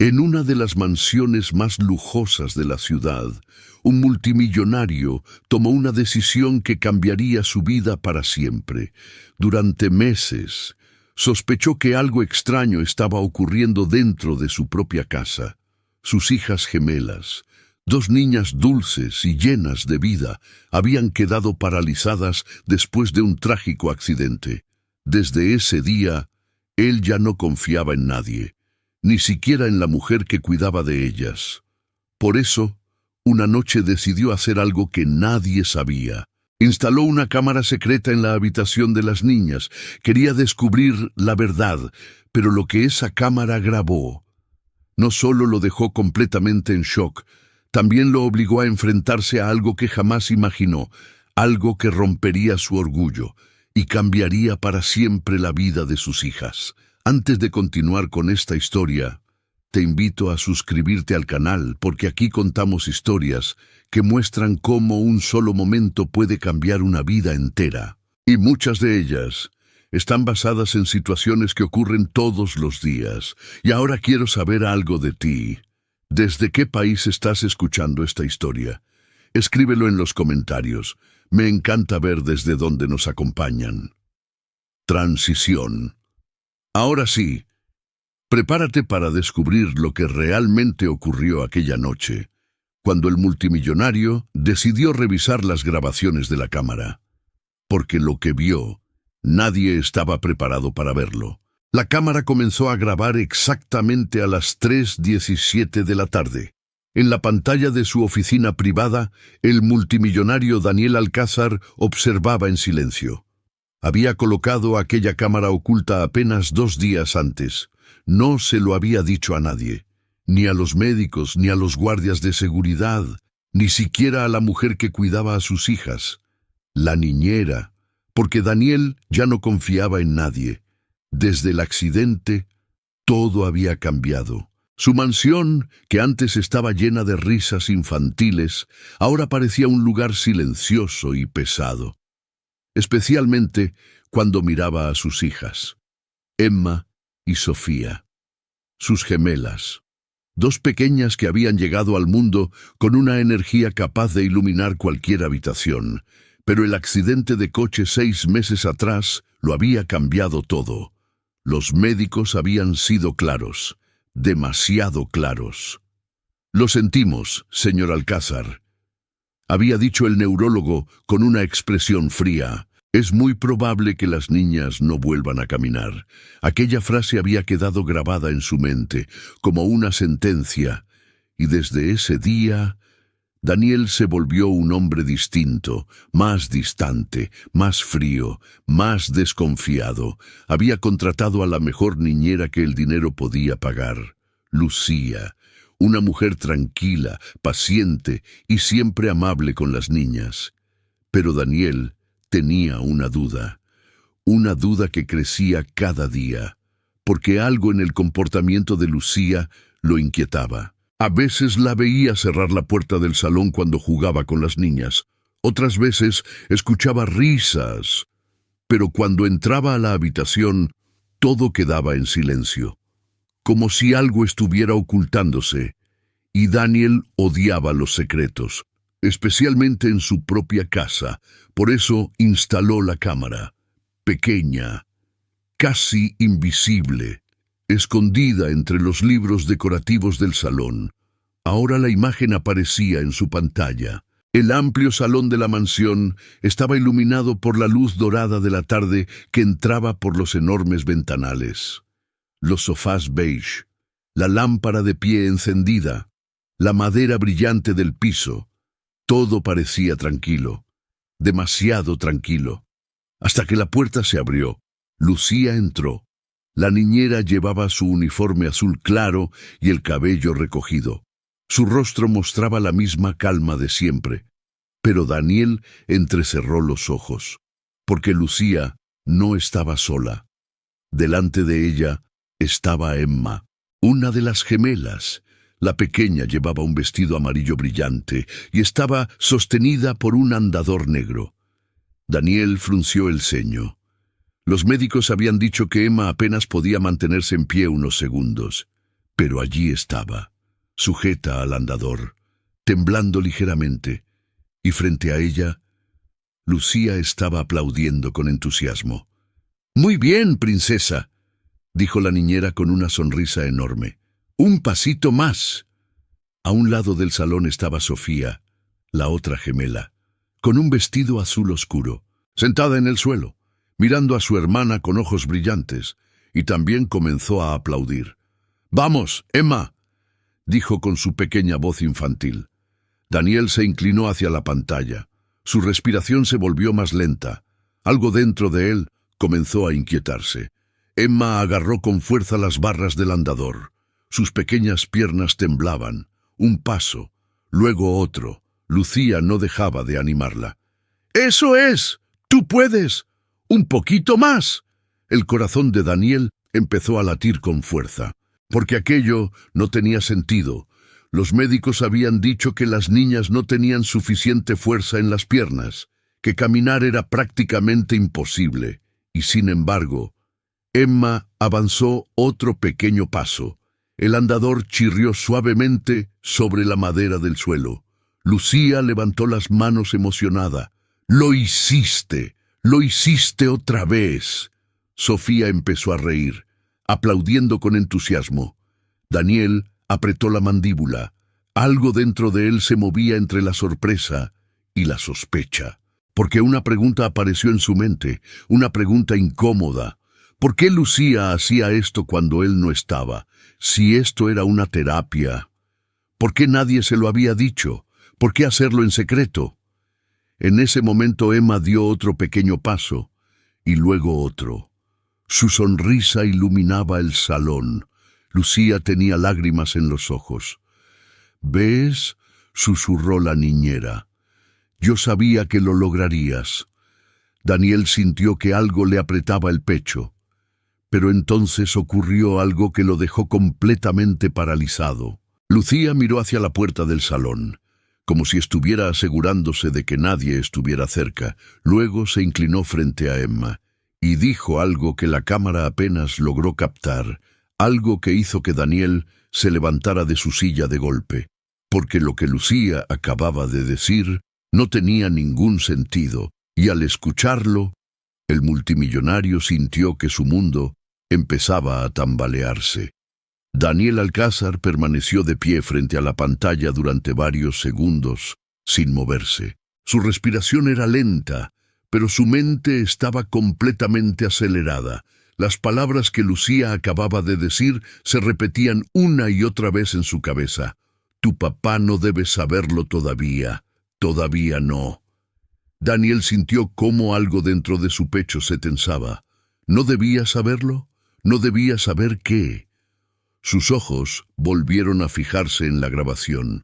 En una de las mansiones más lujosas de la ciudad, un multimillonario tomó una decisión que cambiaría su vida para siempre. Durante meses, sospechó que algo extraño estaba ocurriendo dentro de su propia casa. Sus hijas gemelas, dos niñas dulces y llenas de vida, habían quedado paralizadas después de un trágico accidente. Desde ese día, él ya no confiaba en nadie, ni siquiera en la mujer que cuidaba de ellas. Por eso, una noche decidió hacer algo que nadie sabía. Instaló una cámara secreta en la habitación de las niñas. Quería descubrir la verdad, pero lo que esa cámara grabó no solo lo dejó completamente en shock, también lo obligó a enfrentarse a algo que jamás imaginó, algo que rompería su orgullo y cambiaría para siempre la vida de sus hijas. Antes de continuar con esta historia, te invito a suscribirte al canal porque aquí contamos historias que muestran cómo un solo momento puede cambiar una vida entera. Y muchas de ellas están basadas en situaciones que ocurren todos los días. Y ahora quiero saber algo de ti. ¿Desde qué país estás escuchando esta historia? Escríbelo en los comentarios. Me encanta ver desde dónde nos acompañan. Transición. Ahora sí, prepárate para descubrir lo que realmente ocurrió aquella noche, cuando el multimillonario decidió revisar las grabaciones de la cámara. Porque lo que vio, nadie estaba preparado para verlo. La cámara comenzó a grabar exactamente a las 3:17 de la tarde. En la pantalla de su oficina privada, el multimillonario Daniel Alcázar observaba en silencio. Había colocado aquella cámara oculta apenas 2 días antes. No se lo había dicho a nadie, ni a los médicos, ni a los guardias de seguridad, ni siquiera a la mujer que cuidaba a sus hijas, la niñera, porque Daniel ya no confiaba en nadie. Desde el accidente, todo había cambiado. Su mansión, que antes estaba llena de risas infantiles, ahora parecía un lugar silencioso y pesado. Especialmente cuando miraba a sus hijas, Emma y Sofía, sus gemelas, dos pequeñas que habían llegado al mundo con una energía capaz de iluminar cualquier habitación, pero el accidente de coche 6 meses atrás lo había cambiado todo. Los médicos habían sido claros, demasiado claros. «Lo sentimos, señor Alcázar», había dicho el neurólogo con una expresión fría. «Es muy probable que las niñas no vuelvan a caminar». Aquella frase había quedado grabada en su mente, como una sentencia, y desde ese día, Daniel se volvió un hombre distinto, más distante, más frío, más desconfiado. Había contratado a la mejor niñera que el dinero podía pagar, Lucía, una mujer tranquila, paciente y siempre amable con las niñas. Pero Daniel tenía una duda que crecía cada día, porque algo en el comportamiento de Lucía lo inquietaba. A veces la veía cerrar la puerta del salón cuando jugaba con las niñas. Otras veces escuchaba risas, pero cuando entraba a la habitación, todo quedaba en silencio, como si algo estuviera ocultándose. Y Daniel odiaba los secretos, especialmente en su propia casa. Por eso instaló la cámara, pequeña, casi invisible, escondida entre los libros decorativos del salón. Ahora la imagen aparecía en su pantalla. El amplio salón de la mansión estaba iluminado por la luz dorada de la tarde que entraba por los enormes ventanales. Los sofás beige, la lámpara de pie encendida, la madera brillante del piso, todo parecía tranquilo, demasiado tranquilo. Hasta que la puerta se abrió. Lucía entró. La niñera llevaba su uniforme azul claro y el cabello recogido. Su rostro mostraba la misma calma de siempre. Pero Daniel entrecerró los ojos, porque Lucía no estaba sola. Delante de ella estaba Emma, una de las gemelas. La pequeña llevaba un vestido amarillo brillante y estaba sostenida por un andador negro. Daniel frunció el ceño. Los médicos habían dicho que Emma apenas podía mantenerse en pie unos segundos. Pero allí estaba, sujeta al andador, temblando ligeramente, y frente a ella, Lucía estaba aplaudiendo con entusiasmo. «Muy bien, princesa», dijo la niñera con una sonrisa enorme. «Un pasito más». A un lado del salón estaba Sofía, la otra gemela, con un vestido azul oscuro, sentada en el suelo, mirando a su hermana con ojos brillantes, y también comenzó a aplaudir. «Vamos, Emma», dijo con su pequeña voz infantil. Daniel se inclinó hacia la pantalla. Su respiración se volvió más lenta. Algo dentro de él comenzó a inquietarse. Emma agarró con fuerza las barras del andador. Sus pequeñas piernas temblaban. Un paso, luego otro. Lucía no dejaba de animarla. «¡Eso es! ¡Tú puedes! ¡Un poquito más!». El corazón de Daniel empezó a latir con fuerza, porque aquello no tenía sentido. Los médicos habían dicho que las niñas no tenían suficiente fuerza en las piernas, que caminar era prácticamente imposible, y sin embargo, Emma avanzó otro pequeño paso. El andador chirrió suavemente sobre la madera del suelo. Lucía levantó las manos emocionada. «¡Lo hiciste! ¡Lo hiciste otra vez!». Sofía empezó a reír, aplaudiendo con entusiasmo. Daniel apretó la mandíbula. Algo dentro de él se movía entre la sorpresa y la sospecha, porque una pregunta apareció en su mente, una pregunta incómoda. ¿Por qué Lucía hacía esto cuando él no estaba? Si esto era una terapia, ¿por qué nadie se lo había dicho? ¿Por qué hacerlo en secreto? En ese momento Emma dio otro pequeño paso, y luego otro. Su sonrisa iluminaba el salón. Lucía tenía lágrimas en los ojos. «¿Ves?», susurró la niñera. «Yo sabía que lo lograrías». Daniel sintió que algo le apretaba el pecho. Pero entonces ocurrió algo que lo dejó completamente paralizado. Lucía miró hacia la puerta del salón, como si estuviera asegurándose de que nadie estuviera cerca. Luego se inclinó frente a Emma y dijo algo que la cámara apenas logró captar, algo que hizo que Daniel se levantara de su silla de golpe, porque lo que Lucía acababa de decir no tenía ningún sentido, y al escucharlo, el multimillonario sintió que su mundo empezaba a tambalearse. Daniel Alcázar permaneció de pie frente a la pantalla durante varios segundos, sin moverse. Su respiración era lenta, pero su mente estaba completamente acelerada. Las palabras que Lucía acababa de decir se repetían una y otra vez en su cabeza. «Tu papá no debe saberlo todavía. Todavía no». Daniel sintió cómo algo dentro de su pecho se tensaba. ¿No debía saberlo? ¿No debía saber qué? Sus ojos volvieron a fijarse en la grabación.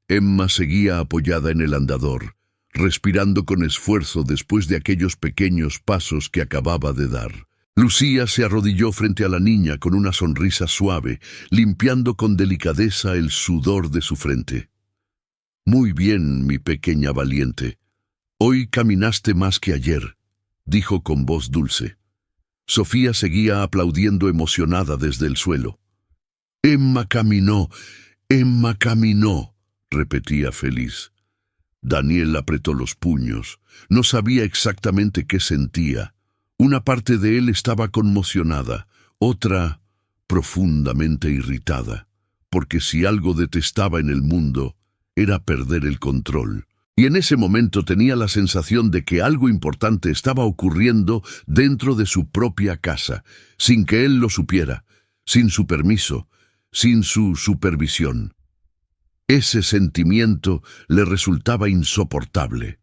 Emma seguía apoyada en el andador, respirando con esfuerzo después de aquellos pequeños pasos que acababa de dar. Lucía se arrodilló frente a la niña con una sonrisa suave, limpiando con delicadeza el sudor de su frente. «Muy bien, mi pequeña valiente. Hoy caminaste más que ayer», dijo con voz dulce. Sofía seguía aplaudiendo emocionada desde el suelo. Emma caminó, repetía feliz. Daniel apretó los puños. No sabía exactamente qué sentía. Una parte de él estaba conmocionada, otra profundamente irritada, porque si algo detestaba en el mundo, era perder el control. Y en ese momento tenía la sensación de que algo importante estaba ocurriendo dentro de su propia casa, sin que él lo supiera, sin su permiso, sin su supervisión. Ese sentimiento le resultaba insoportable.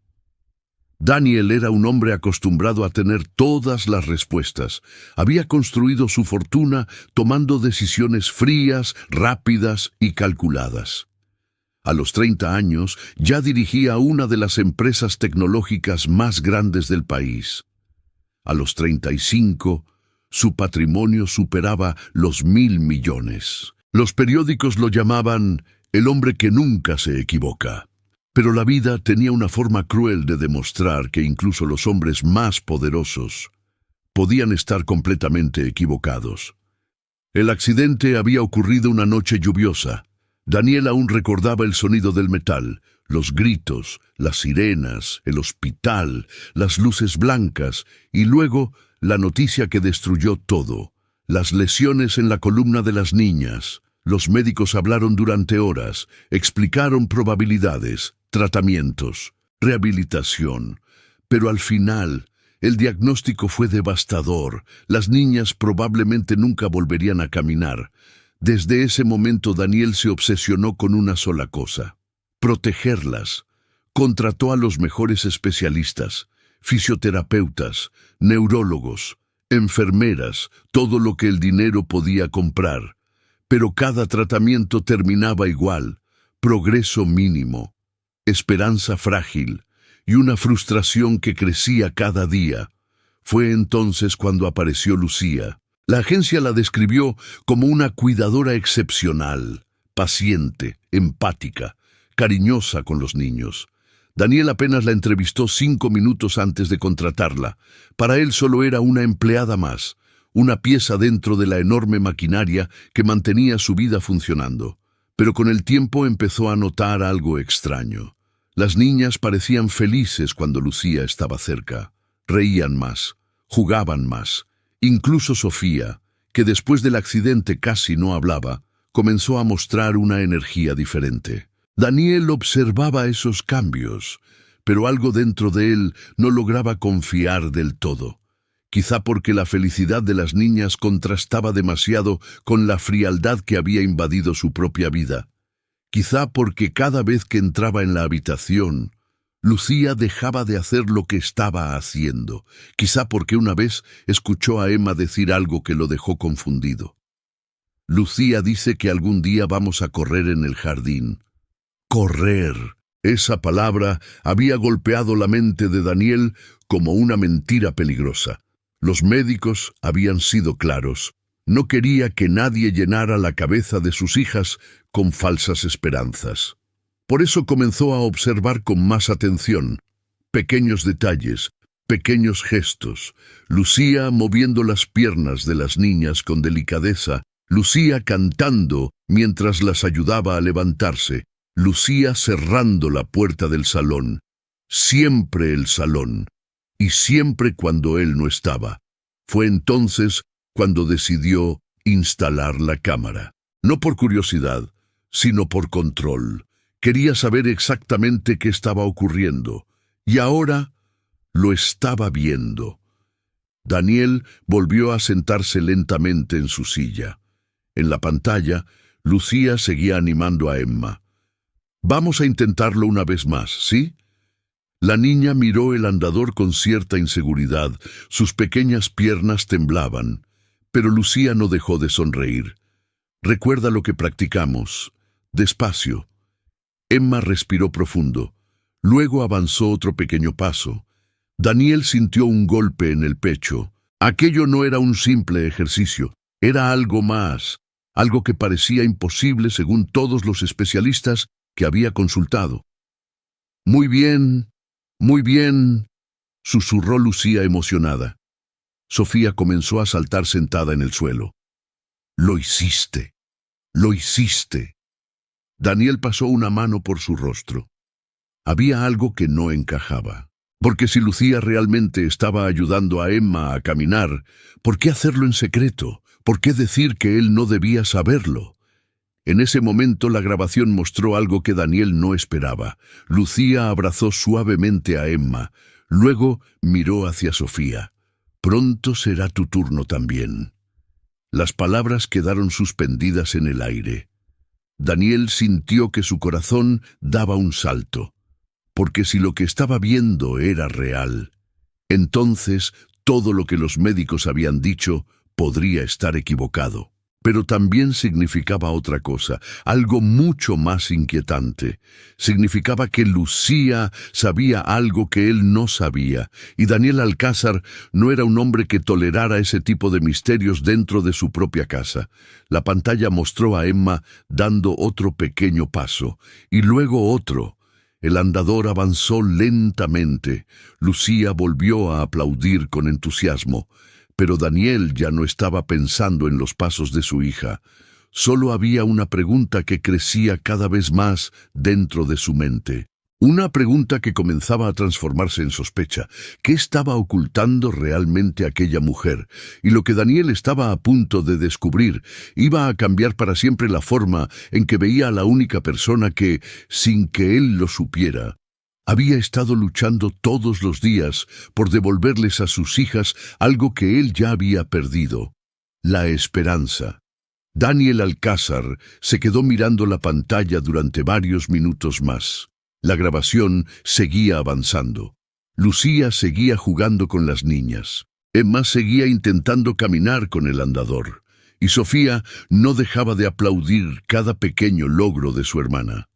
Daniel era un hombre acostumbrado a tener todas las respuestas. Había construido su fortuna tomando decisiones frías, rápidas y calculadas. A los 30 años ya dirigía una de las empresas tecnológicas más grandes del país. A los 35, su patrimonio superaba los 1.000 millones. Los periódicos lo llamaban el hombre que nunca se equivoca. Pero la vida tenía una forma cruel de demostrar que incluso los hombres más poderosos podían estar completamente equivocados. El accidente había ocurrido una noche lluviosa. Daniel aún recordaba el sonido del metal, los gritos, las sirenas, el hospital, las luces blancas y luego la noticia que destruyó todo. Las lesiones en la columna de las niñas. Los médicos hablaron durante horas, explicaron probabilidades, tratamientos, rehabilitación. Pero al final, el diagnóstico fue devastador. Las niñas probablemente nunca volverían a caminar. Desde ese momento Daniel se obsesionó con una sola cosa: protegerlas. Contrató a los mejores especialistas, fisioterapeutas, neurólogos, enfermeras, todo lo que el dinero podía comprar. Pero cada tratamiento terminaba igual: progreso mínimo, esperanza frágil y una frustración que crecía cada día. Fue entonces cuando apareció Lucía. La agencia la describió como una cuidadora excepcional, paciente, empática, cariñosa con los niños. Daniel apenas la entrevistó 5 minutos antes de contratarla. Para él solo era una empleada más, una pieza dentro de la enorme maquinaria que mantenía su vida funcionando. Pero con el tiempo empezó a notar algo extraño. Las niñas parecían felices cuando Lucía estaba cerca. Reían más, jugaban más. Incluso Sofía, que después del accidente casi no hablaba, comenzó a mostrar una energía diferente. Daniel observaba esos cambios, pero algo dentro de él no lograba confiar del todo. Quizá porque la felicidad de las niñas contrastaba demasiado con la frialdad que había invadido su propia vida. Quizá porque cada vez que entraba en la habitación, Lucía dejaba de hacer lo que estaba haciendo. Quizá porque una vez escuchó a Emma decir algo que lo dejó confundido. Lucía dice que algún día vamos a correr en el jardín. Correr. Esa palabra había golpeado la mente de Daniel como una mentira peligrosa. Los médicos habían sido claros. No quería que nadie llenara la cabeza de sus hijas con falsas esperanzas. Por eso comenzó a observar con más atención pequeños detalles, pequeños gestos. Lucía moviendo las piernas de las niñas con delicadeza, Lucía cantando mientras las ayudaba a levantarse, Lucía cerrando la puerta del salón. Siempre el salón, y siempre cuando él no estaba. Fue entonces cuando decidió instalar la cámara. No por curiosidad, sino por control. Quería saber exactamente qué estaba ocurriendo, y ahora lo estaba viendo. Daniel volvió a sentarse lentamente en su silla. En la pantalla, Lucía seguía animando a Emma. «Vamos a intentarlo una vez más, ¿sí?» La niña miró el andador con cierta inseguridad. Sus pequeñas piernas temblaban, pero Lucía no dejó de sonreír. «Recuerda lo que practicamos. Despacio». Emma respiró profundo. Luego avanzó otro pequeño paso. Daniel sintió un golpe en el pecho. Aquello no era un simple ejercicio, era algo más, algo que parecía imposible según todos los especialistas que había consultado. «Muy bien, susurró Lucía emocionada. Sofía comenzó a saltar sentada en el suelo. «Lo hiciste, lo hiciste». Daniel pasó una mano por su rostro. Había algo que no encajaba. Porque si Lucía realmente estaba ayudando a Emma a caminar, ¿por qué hacerlo en secreto? ¿Por qué decir que él no debía saberlo? En ese momento la grabación mostró algo que Daniel no esperaba. Lucía abrazó suavemente a Emma, luego miró hacia Sofía. «Pronto será tu turno también». Las palabras quedaron suspendidas en el aire. Daniel sintió que su corazón daba un salto, porque si lo que estaba viendo era real, entonces todo lo que los médicos habían dicho podría estar equivocado. Pero también significaba otra cosa, algo mucho más inquietante. Significaba que Lucía sabía algo que él no sabía, y Daniel Alcázar no era un hombre que tolerara ese tipo de misterios dentro de su propia casa. La pantalla mostró a Emma dando otro pequeño paso, y luego otro. El andador avanzó lentamente. Lucía volvió a aplaudir con entusiasmo. Pero Daniel ya no estaba pensando en los pasos de su hija. Solo había una pregunta que crecía cada vez más dentro de su mente. Una pregunta que comenzaba a transformarse en sospecha. ¿Qué estaba ocultando realmente aquella mujer? Y lo que Daniel estaba a punto de descubrir iba a cambiar para siempre la forma en que veía a la única persona que, sin que él lo supiera, había estado luchando todos los días por devolverles a sus hijas algo que él ya había perdido: la esperanza. Daniel Alcázar se quedó mirando la pantalla durante varios minutos más. La grabación seguía avanzando. Lucía seguía jugando con las niñas. Emma seguía intentando caminar con el andador. Y Sofía no dejaba de aplaudir cada pequeño logro de su hermana.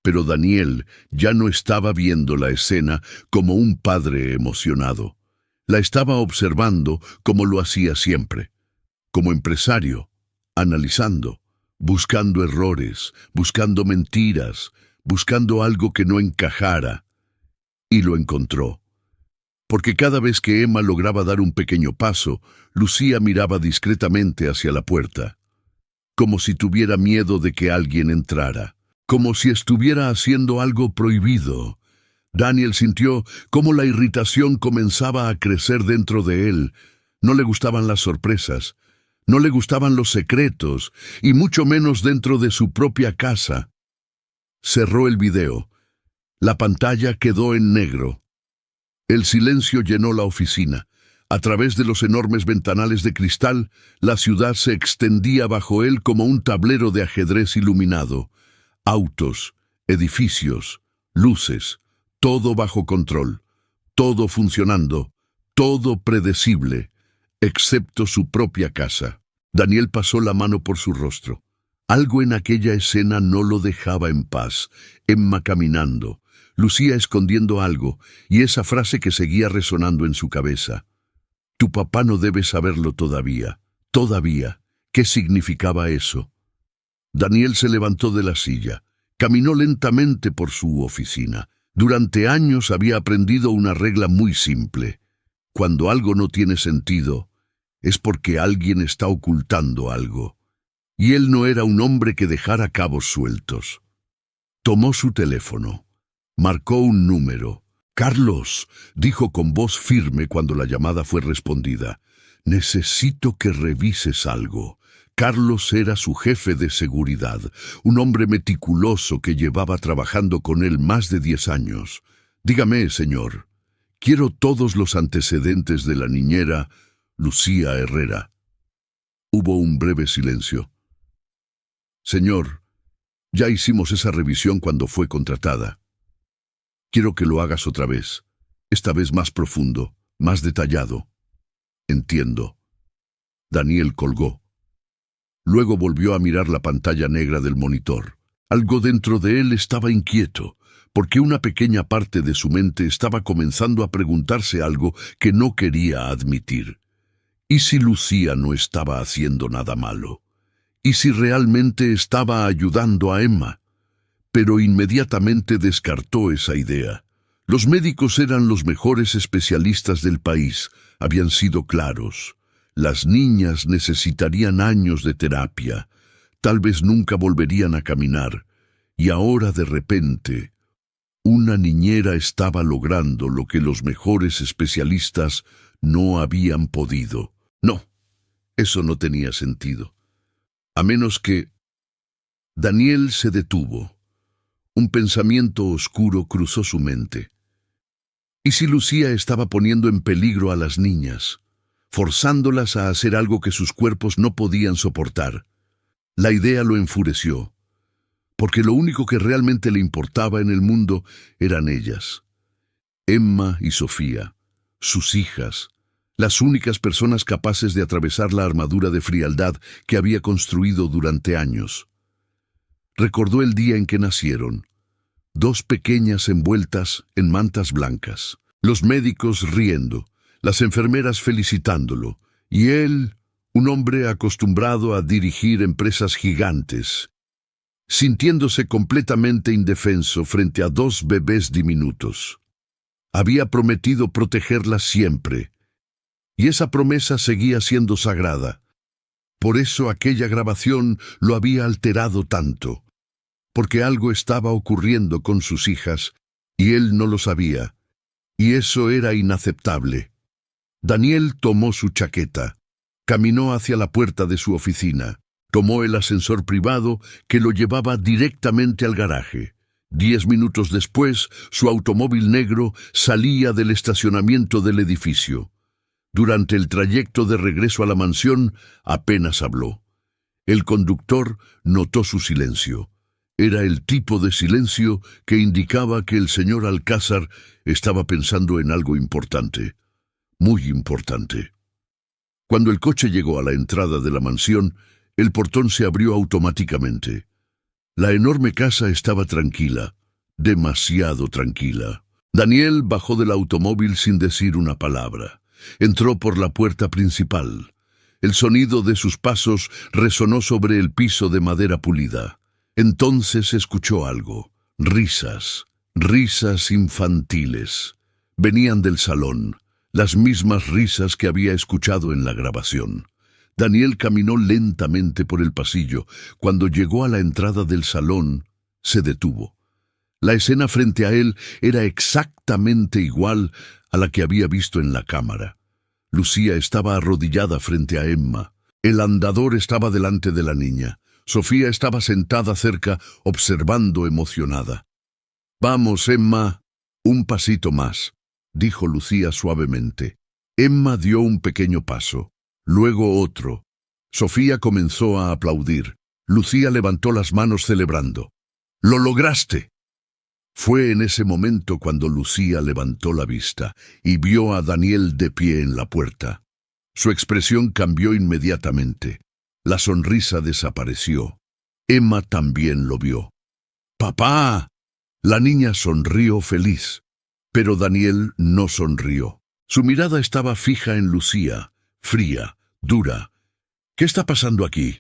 Pero Daniel ya no estaba viendo la escena como un padre emocionado. La estaba observando como lo hacía siempre, como empresario, analizando, buscando errores, buscando mentiras, buscando algo que no encajara. Y lo encontró. Porque cada vez que Emma lograba dar un pequeño paso, Lucía miraba discretamente hacia la puerta, como si tuviera miedo de que alguien entrara, como si estuviera haciendo algo prohibido. Daniel sintió cómo la irritación comenzaba a crecer dentro de él. No le gustaban las sorpresas, no le gustaban los secretos, y mucho menos dentro de su propia casa. Cerró el video. La pantalla quedó en negro. El silencio llenó la oficina. A través de los enormes ventanales de cristal, la ciudad se extendía bajo él como un tablero de ajedrez iluminado. Autos, edificios, luces, todo bajo control, todo funcionando, todo predecible, excepto su propia casa. Daniel pasó la mano por su rostro. Algo en aquella escena no lo dejaba en paz. Emma caminando, Lucía escondiendo algo, y esa frase que seguía resonando en su cabeza: «Tu papá no debe saberlo todavía». ¿Todavía? ¿Qué significaba eso? Daniel se levantó de la silla. Caminó lentamente por su oficina. Durante años había aprendido una regla muy simple: cuando algo no tiene sentido, es porque alguien está ocultando algo. Y él no era un hombre que dejara cabos sueltos. Tomó su teléfono. Marcó un número. «Carlos», dijo con voz firme cuando la llamada fue respondida, «necesito que revises algo». Carlos era su jefe de seguridad, un hombre meticuloso que llevaba trabajando con él más de 10 años. «Dígame, señor. Quiero todos los antecedentes de la niñera Lucía Herrera». Hubo un breve silencio. «Señor, ya hicimos esa revisión cuando fue contratada. Quiero que lo hagas otra vez, esta vez más profundo, más detallado». «Entiendo». Daniel colgó. Luego volvió a mirar la pantalla negra del monitor. Algo dentro de él estaba inquieto, porque una pequeña parte de su mente estaba comenzando a preguntarse algo que no quería admitir. ¿Y si Lucía no estaba haciendo nada malo? ¿Y si realmente estaba ayudando a Emma? Pero inmediatamente descartó esa idea. Los médicos eran los mejores especialistas del país, habían sido claros. Las niñas necesitarían años de terapia, tal vez nunca volverían a caminar, y ahora de repente, una niñera estaba logrando lo que los mejores especialistas no habían podido. No, eso no tenía sentido. A menos que... Daniel se detuvo. Un pensamiento oscuro cruzó su mente. ¿Y si Lucía estaba poniendo en peligro a las niñas, forzándolas a hacer algo que sus cuerpos no podían soportar? La idea lo enfureció, porque lo único que realmente le importaba en el mundo eran ellas. Emma y Sofía, sus hijas, las únicas personas capaces de atravesar la armadura de frialdad que había construido durante años. Recordó el día en que nacieron, 2 pequeñas envueltas en mantas blancas, los médicos riendo, las enfermeras felicitándolo, y él, un hombre acostumbrado a dirigir empresas gigantes, sintiéndose completamente indefenso frente a 2 bebés diminutos. Había prometido protegerlas siempre, y esa promesa seguía siendo sagrada. Por eso aquella grabación lo había alterado tanto, porque algo estaba ocurriendo con sus hijas, y él no lo sabía, y eso era inaceptable. Daniel tomó su chaqueta, caminó hacia la puerta de su oficina, tomó el ascensor privado que lo llevaba directamente al garaje. 10 minutos después, su automóvil negro salía del estacionamiento del edificio. Durante el trayecto de regreso a la mansión, apenas habló. El conductor notó su silencio. Era el tipo de silencio que indicaba que el señor Alcázar estaba pensando en algo importante, muy importante. Cuando el coche llegó a la entrada de la mansión, el portón se abrió automáticamente. La enorme casa estaba tranquila, demasiado tranquila. Daniel bajó del automóvil sin decir una palabra. Entró por la puerta principal. El sonido de sus pasos resonó sobre el piso de madera pulida. Entonces escuchó algo. Risas, risas infantiles. Venían del salón, las mismas risas que había escuchado en la grabación. Daniel caminó lentamente por el pasillo. Cuando llegó a la entrada del salón, se detuvo. La escena frente a él era exactamente igual a la que había visto en la cámara. Lucía estaba arrodillada frente a Emma. El andador estaba delante de la niña. Sofía estaba sentada cerca, observando emocionada. «Vamos, Emma, un pasito más», dijo Lucía suavemente. Emma dio un pequeño paso, luego otro. Sofía comenzó a aplaudir. Lucía levantó las manos celebrando. «¡Lo lograste!». Fue en ese momento cuando Lucía levantó la vista y vio a Daniel de pie en la puerta. Su expresión cambió inmediatamente. La sonrisa desapareció. Emma también lo vio. «¡Papá!». La niña sonrió feliz, pero Daniel no sonrió. Su mirada estaba fija en Lucía, fría, dura. «¿Qué está pasando aquí?».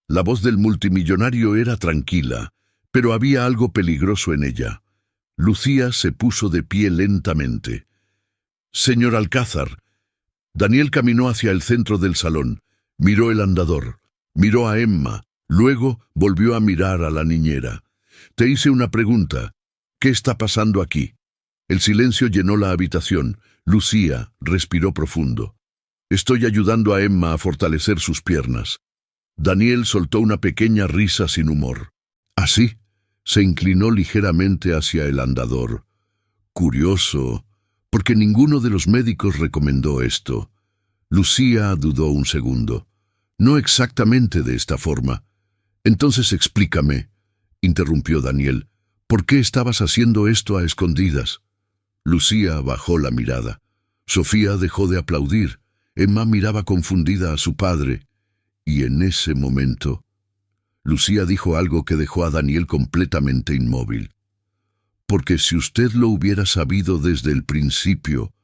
La voz del multimillonario era tranquila, pero había algo peligroso en ella. Lucía se puso de pie lentamente. «Señor Alcázar». Daniel caminó hacia el centro del salón, miró el andador, miró a Emma, luego volvió a mirar a la niñera. «Te hice una pregunta. ¿Qué está pasando aquí?». El silencio llenó la habitación. Lucía respiró profundo. «Estoy ayudando a Emma a fortalecer sus piernas». Daniel soltó una pequeña risa sin humor. «¿Así?». Se inclinó ligeramente hacia el andador. «Curioso, porque ninguno de los médicos recomendó esto». Lucía dudó un segundo. «No exactamente de esta forma». «Entonces explícame», interrumpió Daniel. «¿Por qué estabas haciendo esto a escondidas?». Lucía bajó la mirada. Sofía dejó de aplaudir. Emma miraba confundida a su padre. Y en ese momento, Lucía dijo algo que dejó a Daniel completamente inmóvil. «Porque si usted lo hubiera sabido desde el principio,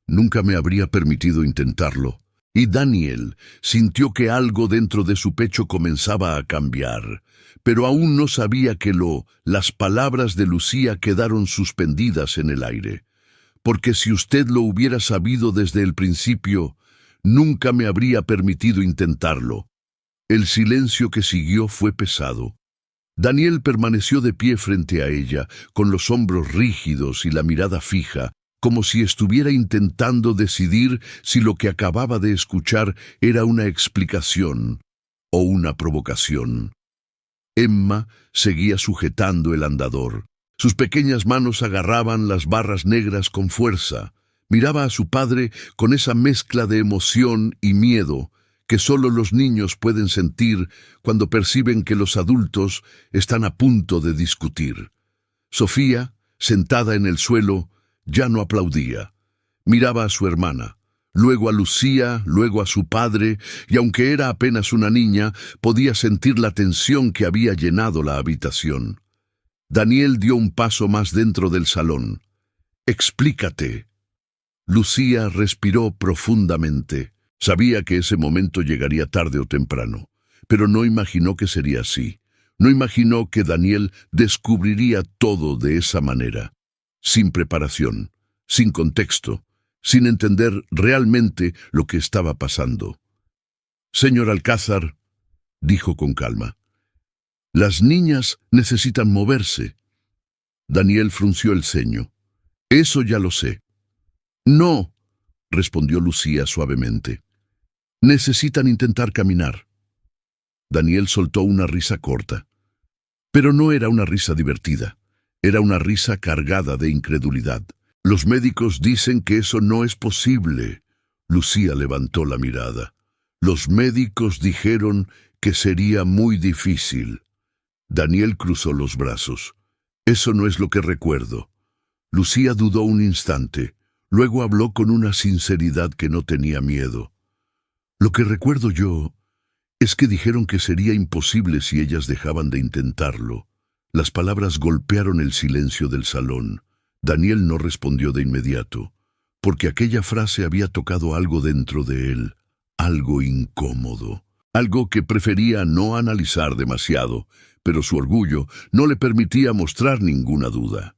nunca me habría permitido intentarlo». Y Daniel sintió que algo dentro de su pecho comenzaba a cambiar, pero aún no sabía que las palabras de Lucía quedaron suspendidas en el aire. «Porque si usted lo hubiera sabido desde el principio, nunca me habría permitido intentarlo». El silencio que siguió fue pesado. Daniel permaneció de pie frente a ella, con los hombros rígidos y la mirada fija, como si estuviera intentando decidir si lo que acababa de escuchar era una explicación o una provocación. Emma seguía sujetando el andador. Sus pequeñas manos agarraban las barras negras con fuerza. Miraba a su padre con esa mezcla de emoción y miedo que solo los niños pueden sentir cuando perciben que los adultos están a punto de discutir. Sofía, sentada en el suelo, ya no aplaudía. Miraba a su hermana, luego a Lucía, luego a su padre, y aunque era apenas una niña, podía sentir la tensión que había llenado la habitación. Daniel dio un paso más dentro del salón. «Explícate». Lucía respiró profundamente. Sabía que ese momento llegaría tarde o temprano, pero no imaginó que sería así. No imaginó que Daniel descubriría todo de esa manera, sin preparación, sin contexto, sin entender realmente lo que estaba pasando. «Señor Alcázar», dijo con calma, «las niñas necesitan moverse». Daniel frunció el ceño. «Eso ya lo sé». «No», respondió Lucía suavemente. «Necesitan intentar caminar». Daniel soltó una risa corta. Pero no era una risa divertida. Era una risa cargada de incredulidad. «Los médicos dicen que eso no es posible». Lucía levantó la mirada. «Los médicos dijeron que sería muy difícil». Daniel cruzó los brazos. «Eso no es lo que recuerdo». Lucía dudó un instante. Luego habló con una sinceridad que no tenía miedo. «Lo que recuerdo yo es que dijeron que sería imposible si ellas dejaban de intentarlo». Las palabras golpearon el silencio del salón. Daniel no respondió de inmediato, porque aquella frase había tocado algo dentro de él, algo incómodo, algo que prefería no analizar demasiado, pero su orgullo no le permitía mostrar ninguna duda.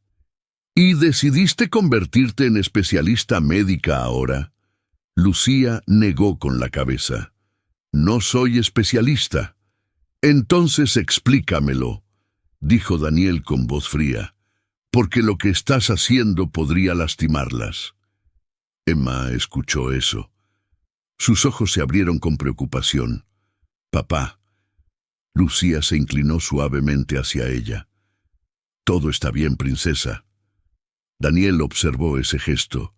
«¿Y decidiste convertirte en especialista médica ahora?» Lucía negó con la cabeza. «No soy especialista». «Entonces explícamelo», dijo Daniel con voz fría, «porque lo que estás haciendo podría lastimarlas». Emma escuchó eso. Sus ojos se abrieron con preocupación. «Papá». Lucía se inclinó suavemente hacia ella. «Todo está bien, princesa». Daniel observó ese gesto,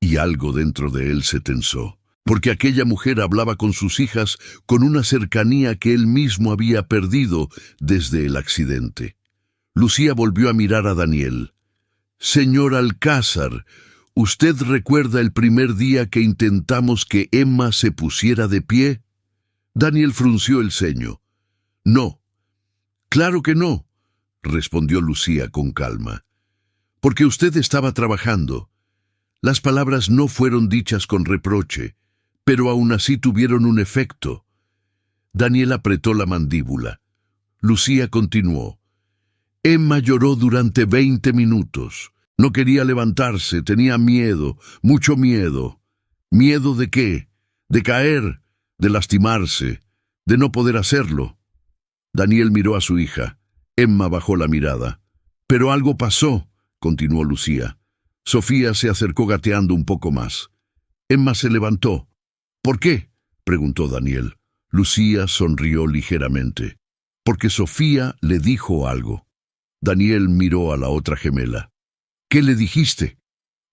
y algo dentro de él se tensó, porque aquella mujer hablaba con sus hijas con una cercanía que él mismo había perdido desde el accidente. Lucía volvió a mirar a Daniel. «Señor Alcázar, ¿usted recuerda el primer día que intentamos que Emma se pusiera de pie?» Daniel frunció el ceño. «No». «Claro que no», respondió Lucía con calma. «Porque usted estaba trabajando». Las palabras no fueron dichas con reproche, pero aún así tuvieron un efecto. Daniel apretó la mandíbula. Lucía continuó. «Emma lloró durante 20 minutos. No quería levantarse, tenía miedo, mucho miedo». «¿Miedo de qué? De caer, de lastimarse, de no poder hacerlo». Daniel miró a su hija. Emma bajó la mirada. «Pero algo pasó», continuó Lucía. Sofía se acercó gateando un poco más. Emma se levantó. «¿Por qué?», preguntó Daniel. Lucía sonrió ligeramente. «Porque Sofía le dijo algo». Daniel miró a la otra gemela. «¿Qué le dijiste?».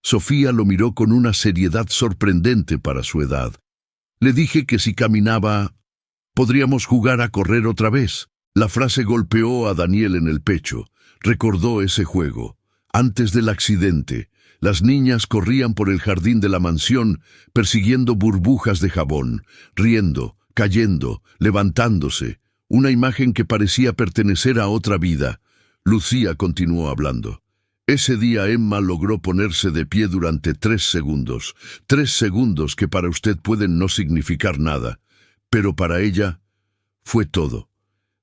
Sofía lo miró con una seriedad sorprendente para su edad. «Le dije que si caminaba, podríamos jugar a correr otra vez». La frase golpeó a Daniel en el pecho. Recordó ese juego. Antes del accidente, las niñas corrían por el jardín de la mansión persiguiendo burbujas de jabón, riendo, cayendo, levantándose, una imagen que parecía pertenecer a otra vida. Lucía continuó hablando. «Ese día Emma logró ponerse de pie durante 3 segundos, 3 segundos que para usted pueden no significar nada, pero para ella fue todo».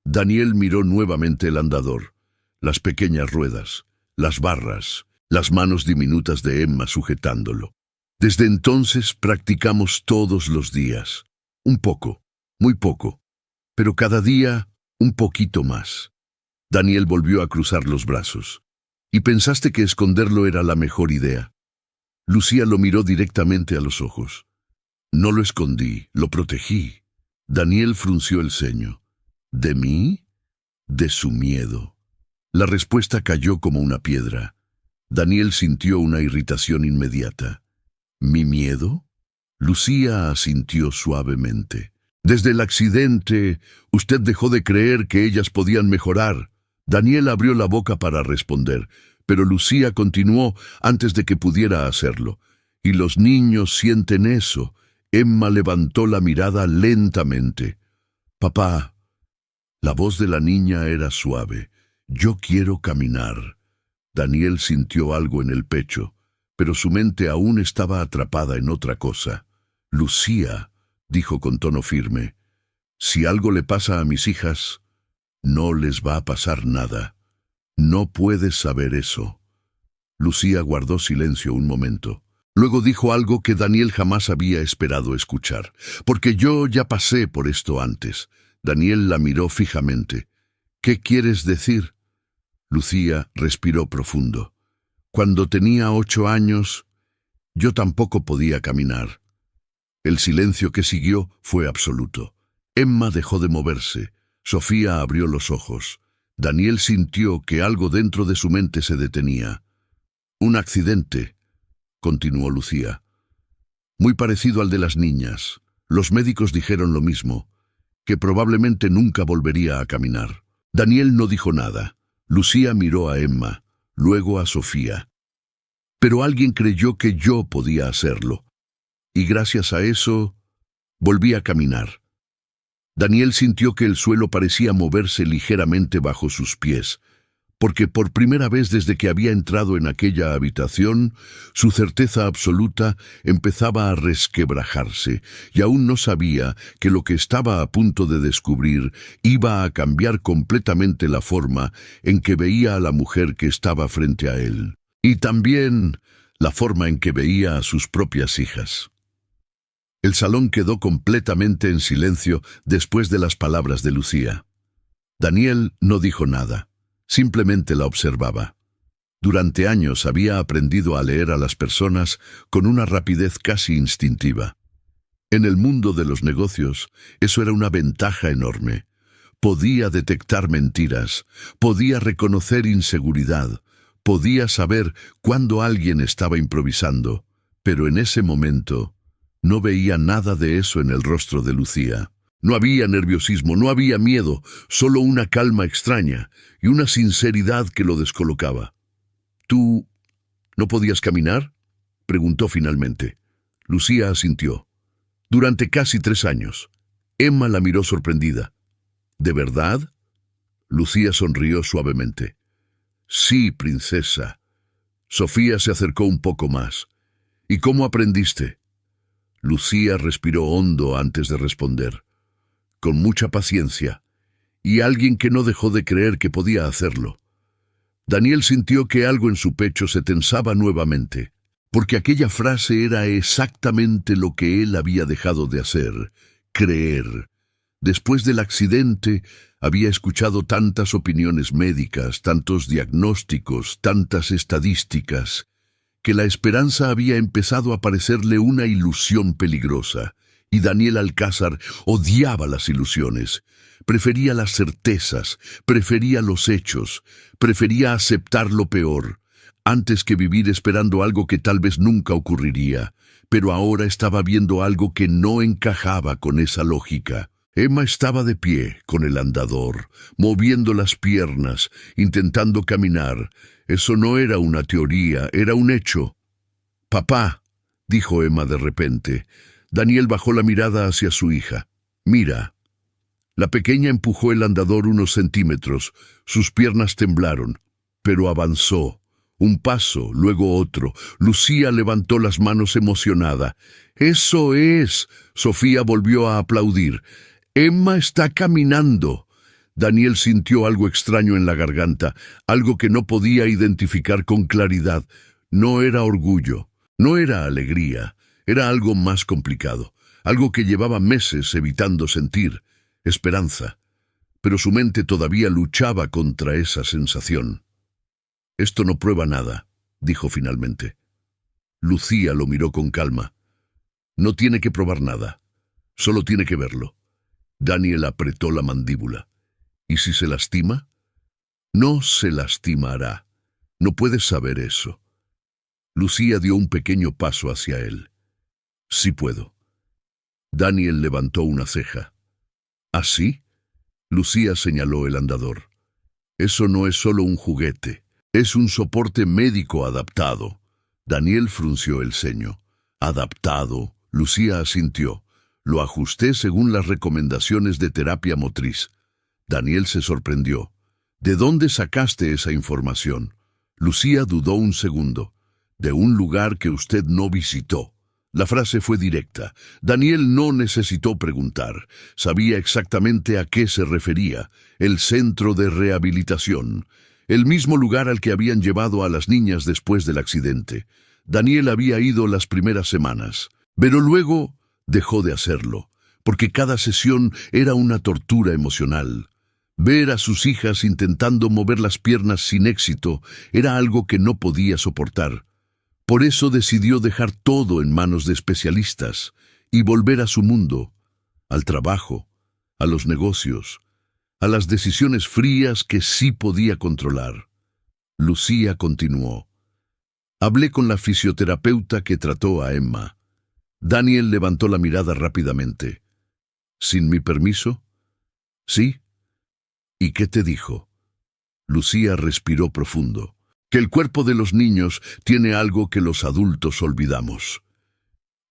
Daniel miró nuevamente el andador, las pequeñas ruedas, las barras, las manos diminutas de Emma sujetándolo. «Desde entonces practicamos todos los días. Un poco, muy poco, pero cada día un poquito más». Daniel volvió a cruzar los brazos. «¿Y pensaste que esconderlo era la mejor idea?». Lucía lo miró directamente a los ojos. «No lo escondí, lo protegí». Daniel frunció el ceño. «¿De mí?». «De su miedo». La respuesta cayó como una piedra. Daniel sintió una irritación inmediata. «¿Mi miedo?». Lucía asintió suavemente. «Desde el accidente, usted dejó de creer que ellas podían mejorar». Daniel abrió la boca para responder, pero Lucía continuó antes de que pudiera hacerlo. «Y los niños sienten eso». Emma levantó la mirada lentamente. «Papá». La voz de la niña era suave. «Yo quiero caminar». Daniel sintió algo en el pecho, pero su mente aún estaba atrapada en otra cosa. «Lucía», dijo con tono firme, «si algo le pasa a mis hijas, no les va a pasar nada. No puedes saber eso». Lucía guardó silencio un momento. Luego dijo algo que Daniel jamás había esperado escuchar. «Porque yo ya pasé por esto antes». Daniel la miró fijamente. «¿Qué quieres decir?» Lucía respiró profundo. «Cuando tenía 8 años, yo tampoco podía caminar». El silencio que siguió fue absoluto. Emma dejó de moverse. Sofía abrió los ojos. Daniel sintió que algo dentro de su mente se detenía. «Un accidente», continuó Lucía. «Muy parecido al de las niñas. Los médicos dijeron lo mismo, que probablemente nunca volvería a caminar». Daniel no dijo nada. Lucía miró a Emma, luego a Sofía. «Pero alguien creyó que yo podía hacerlo. Y gracias a eso, volví a caminar». Daniel sintió que el suelo parecía moverse ligeramente bajo sus pies, porque por primera vez desde que había entrado en aquella habitación, su certeza absoluta empezaba a resquebrajarse, y aún no sabía que lo que estaba a punto de descubrir iba a cambiar completamente la forma en que veía a la mujer que estaba frente a él, y también la forma en que veía a sus propias hijas. El salón quedó completamente en silencio después de las palabras de Lucía. Daniel no dijo nada, simplemente la observaba. Durante años había aprendido a leer a las personas con una rapidez casi instintiva. En el mundo de los negocios, eso era una ventaja enorme. Podía detectar mentiras, podía reconocer inseguridad, podía saber cuándo alguien estaba improvisando, pero en ese momento no veía nada de eso en el rostro de Lucía. No había nerviosismo, no había miedo, solo una calma extraña y una sinceridad que lo descolocaba. «¿Tú no podías caminar?», preguntó finalmente. Lucía asintió. «Durante casi 3 años». Emma la miró sorprendida. «¿De verdad?». Lucía sonrió suavemente. «Sí, princesa». Sofía se acercó un poco más. «¿Y cómo aprendiste?». Lucía respiró hondo antes de responder. «Con mucha paciencia, y alguien que no dejó de creer que podía hacerlo». Daniel sintió que algo en su pecho se tensaba nuevamente, porque aquella frase era exactamente lo que él había dejado de hacer, creer. Después del accidente, había escuchado tantas opiniones médicas, tantos diagnósticos, tantas estadísticas, que la esperanza había empezado a parecerle una ilusión peligrosa, y Daniel Alcázar odiaba las ilusiones. Prefería las certezas, prefería los hechos, prefería aceptar lo peor, antes que vivir esperando algo que tal vez nunca ocurriría, pero ahora estaba viendo algo que no encajaba con esa lógica. Emma estaba de pie, con el andador, moviendo las piernas, intentando caminar. Eso no era una teoría, era un hecho. «Papá», dijo Emma de repente. Daniel bajó la mirada hacia su hija. «Mira». La pequeña empujó el andador unos centímetros. Sus piernas temblaron, pero avanzó. Un paso, luego otro. Lucía levantó las manos emocionada. «¡Eso es!». Sofía volvió a aplaudir. «Emma está caminando». Daniel sintió algo extraño en la garganta, algo que no podía identificar con claridad. No era orgullo, no era alegría, era algo más complicado, algo que llevaba meses evitando sentir, esperanza. Pero su mente todavía luchaba contra esa sensación. «Esto no prueba nada», dijo finalmente. Lucía lo miró con calma. «No tiene que probar nada, solo tiene que verlo». Daniel apretó la mandíbula. «¿Y si se lastima?». «No se lastimará. No puedes saber eso». Lucía dio un pequeño paso hacia él. «Sí puedo». Daniel levantó una ceja. «¿Así?». Lucía señaló el andador. «Eso no es solo un juguete, es un soporte médico adaptado». Daniel frunció el ceño. «Adaptado», Lucía asintió. «Lo ajusté según las recomendaciones de terapia motriz». Daniel se sorprendió. «¿De dónde sacaste esa información?». Lucía dudó un segundo. «De un lugar que usted no visitó». La frase fue directa. Daniel no necesitó preguntar. Sabía exactamente a qué se refería. El centro de rehabilitación. El mismo lugar al que habían llevado a las niñas después del accidente. Daniel había ido las primeras semanas, pero luego dejó de hacerlo, porque cada sesión era una tortura emocional. Ver a sus hijas intentando mover las piernas sin éxito era algo que no podía soportar. Por eso decidió dejar todo en manos de especialistas y volver a su mundo, al trabajo, a los negocios, a las decisiones frías que sí podía controlar. Lucía continuó. Hablé con la fisioterapeuta que trató a Emma. Daniel levantó la mirada rápidamente. ¿Sin mi permiso? Sí. ¿Y qué te dijo? Lucía respiró profundo. Que el cuerpo de los niños tiene algo que los adultos olvidamos.